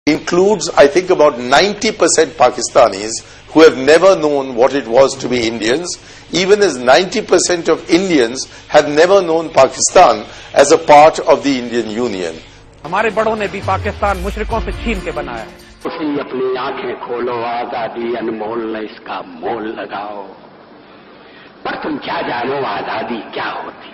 includes, I think, about 90% Pakistanis who have never known what it was to be Indians, even as 90% of Indians have never known Pakistan as a part of the Indian Union. ہمارے بڑوں نے بھی پاکستان مشرقوں سے چھین کے بنایا. اسی اپنی آنکھیں کھولو، آزادی انمول ہے، اس کا مول لگاؤ. پر تم کیا جانو آزادی کیا ہوتی ہے؟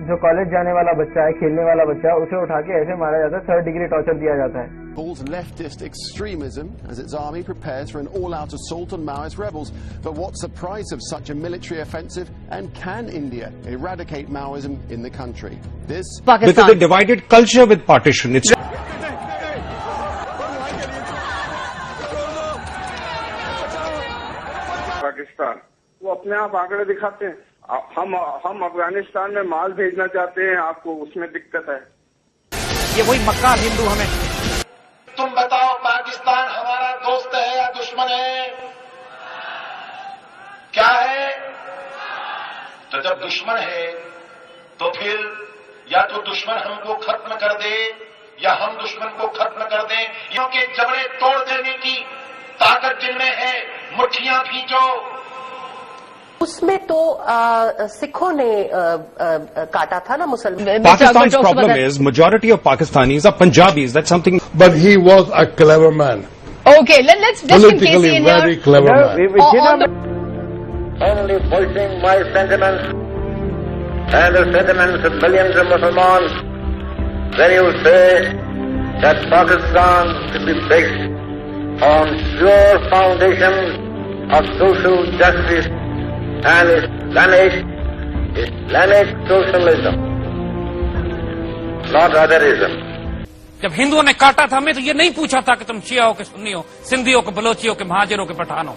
جو کالج جانے والا بچہ ہے، کھیلنے والا بچہ ہے، اسے اٹھا کے ایسے مارا جاتا ہے، 3rd ڈگری ٹارچر دیا جاتا ہے. Calls leftist extremism as its army prepares for an all-out assault on Maoist rebels. But what's the price of such a military offensive, and can India eradicate Maoism in the country? This because of the divided culture with partition. It's Pakistan وہ اپنے آپ آنکڑے دکھاتے ہیں. ہم افغانستان میں مال بھیجنا چاہتے ہیں، آپ کو اس میں دقت ہے. یہ وہی مکار ہندو ہمیں. تم بتاؤ پاکستان ہمارا دوست ہے یا دشمن ہے؟ کیا ہے؟ تو جب دشمن ہے تو پھر یا تو دشمن ہم کو ختم کر دے یا ہم دشمن کو ختم کر دیں. کیونکہ جبڑے توڑ دینے کی طاقت جن میں ہے، مٹھیاں کھینچو. اس میں تو سکھوں نے کاٹا تھا نا مسلمان. Pakistan's problem is majority of Pakistanis are Punjabis. That's something. But he was a clever man. Okay, let's just politically very clever man. Only voicing my sentiments and the sentiments of millions of Muslims when you say that Pakistan should be based on pure foundations of social justice and Islamic socialism, not otherism. جب ہندوؤں نے کاٹا تھا ہمیں تو یہ نہیں پوچھا تھا کہ تم شیعہ ہو کہ سنی ہو، سندھی ہو کہ بلوچی ہو کہ مہاجر ہو کہ پٹھان ہو.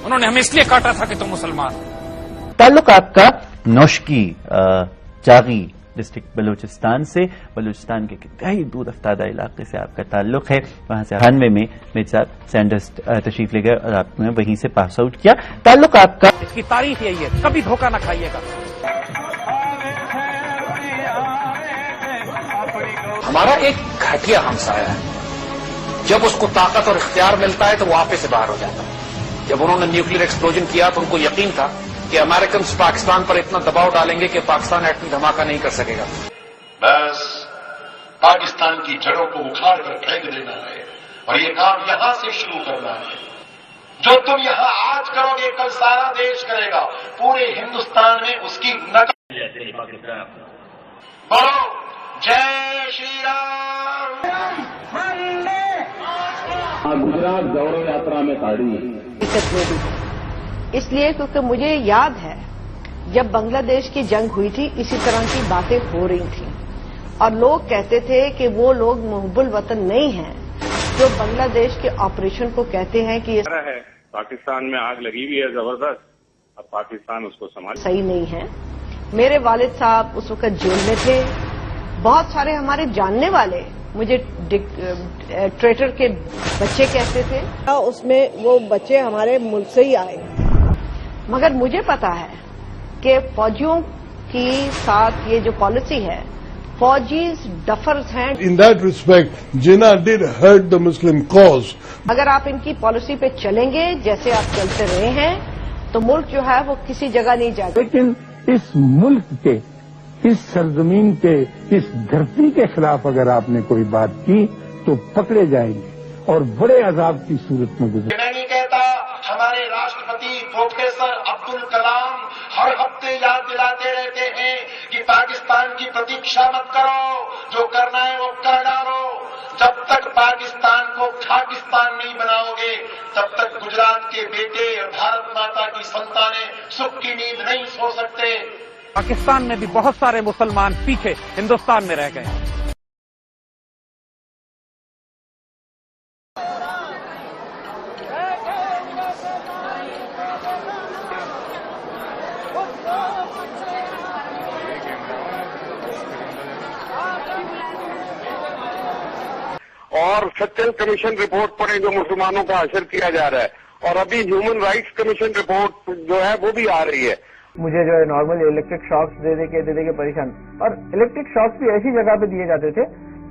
انہوں نے ہمیں اس لیے کاٹا تھا کہ تم مسلمان. تعلق آپ کا نوشکی چاغی ڈسٹرکٹ بلوچستان سے، بلوچستان کے انتہائی دور افتادہ علاقے سے آپ کا تعلق ہے. وہاں سے 98 میں میرے ساتھ سینڈرز تشریف لے گئے اور آپ نے وہیں سے پاس آؤٹ کیا. تعلق آپ کا، اس کی تاریخ یہی ہے، کبھی دھوکہ نہ کھائیے گا. ہمارا ایک گھٹیا ہمسایہ ہے، جب اس کو طاقت اور اختیار ملتا ہے تو وہ آپے سے باہر ہو جاتا ہے. جب انہوں نے نیوکلیر ایکسپلوژن کیا تو ان کو یقین تھا کہ امریکنز پاکستان پر اتنا دباؤ ڈالیں گے کہ پاکستان ایٹمی دھماکہ نہیں کر سکے گا. بس پاکستان کی جڑوں کو اکھاڑ کر پھینک دینا ہے، اور یہ کام یہاں سے شروع کرنا ہے. جو تم یہاں آج کرو گے کل سارا دیش کرے گا. پورے ہندوستان میں اس کی نقل. بولو جے شری رام. گجرات گورو یاترا میں تاڑی اس لیے کیونکہ مجھے یاد ہے جب بنگلہ دیش کی جنگ ہوئی تھی اسی طرح کی باتیں ہو رہی تھیں، اور لوگ کہتے تھے کہ وہ لوگ محب الوطن نہیں ہیں جو بنگلہ دیش کے آپریشن کو کہتے ہیں کہ یہ ہے پاکستان میں آگ لگی ہوئی ہے زبردست، اب پاکستان اس کو سنبھال. صحیح نہیں ہے. میرے والد صاحب اس وقت جیل میں تھے. بہت سارے ہمارے جاننے والے مجھے ٹریٹر کے بچے کہتے تھے. اس میں وہ بچے ہمارے ملک سے ہی آئے، مگر مجھے پتا ہے کہ فوجیوں کی ساتھ یہ جو پالیسی ہے، فوجیز ڈفرز ہیں. In that respect, Jinnah did hurt the Muslim cause. اگر آپ ان کی پالیسی پہ چلیں گے جیسے آپ چلتے رہے ہیں تو ملک جو ہے وہ کسی جگہ نہیں جائے گا. لیکن اس ملک کے، اس سرزمین کے، اس دھرتی کے خلاف اگر آپ نے کوئی بات کی تو پکڑے جائیں گے اور بڑے عذاب کی صورت میں گزرے. میں نہیں کہتا، ہمارے راشٹرپتی پروفیسر عبدالکلام ہر ہفتے یاد دلاتے رہتے ہیں کہ پاکستان کی پرتیکشا مت کرو، جو کرنا ہے وہ کر ڈالو. جب تک پاکستان کو خاکستان نہیں بناؤ گے تب تک گجرات کے بیٹے اور بھارت ماتا کی سنتانیں سکھ کی نیند نہیں سو سکتے. پاکستان میں بھی بہت سارے مسلمان پیچھے ہندوستان میں رہ گئے. اور سچن کمیشن رپورٹ پر جو مسلمانوں کا حشر کیا جا رہا ہے، اور ابھی ہیومن رائٹس کمیشن رپورٹ جو ہے وہ بھی آ رہی ہے. مجھے جو ہے نارمل الیکٹرک شاکس دے دے کے پریشان، اور الیکٹرک شاکس بھی ایسی جگہ پہ دیے جاتے تھے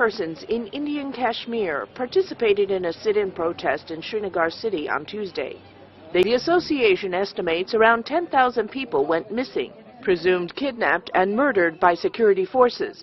Persons in Indian Kashmir participated in a sit-in protest in Srinagar city on Tuesday. The association estimates around 10,000 people went missing, presumed kidnapped and murdered by security forces.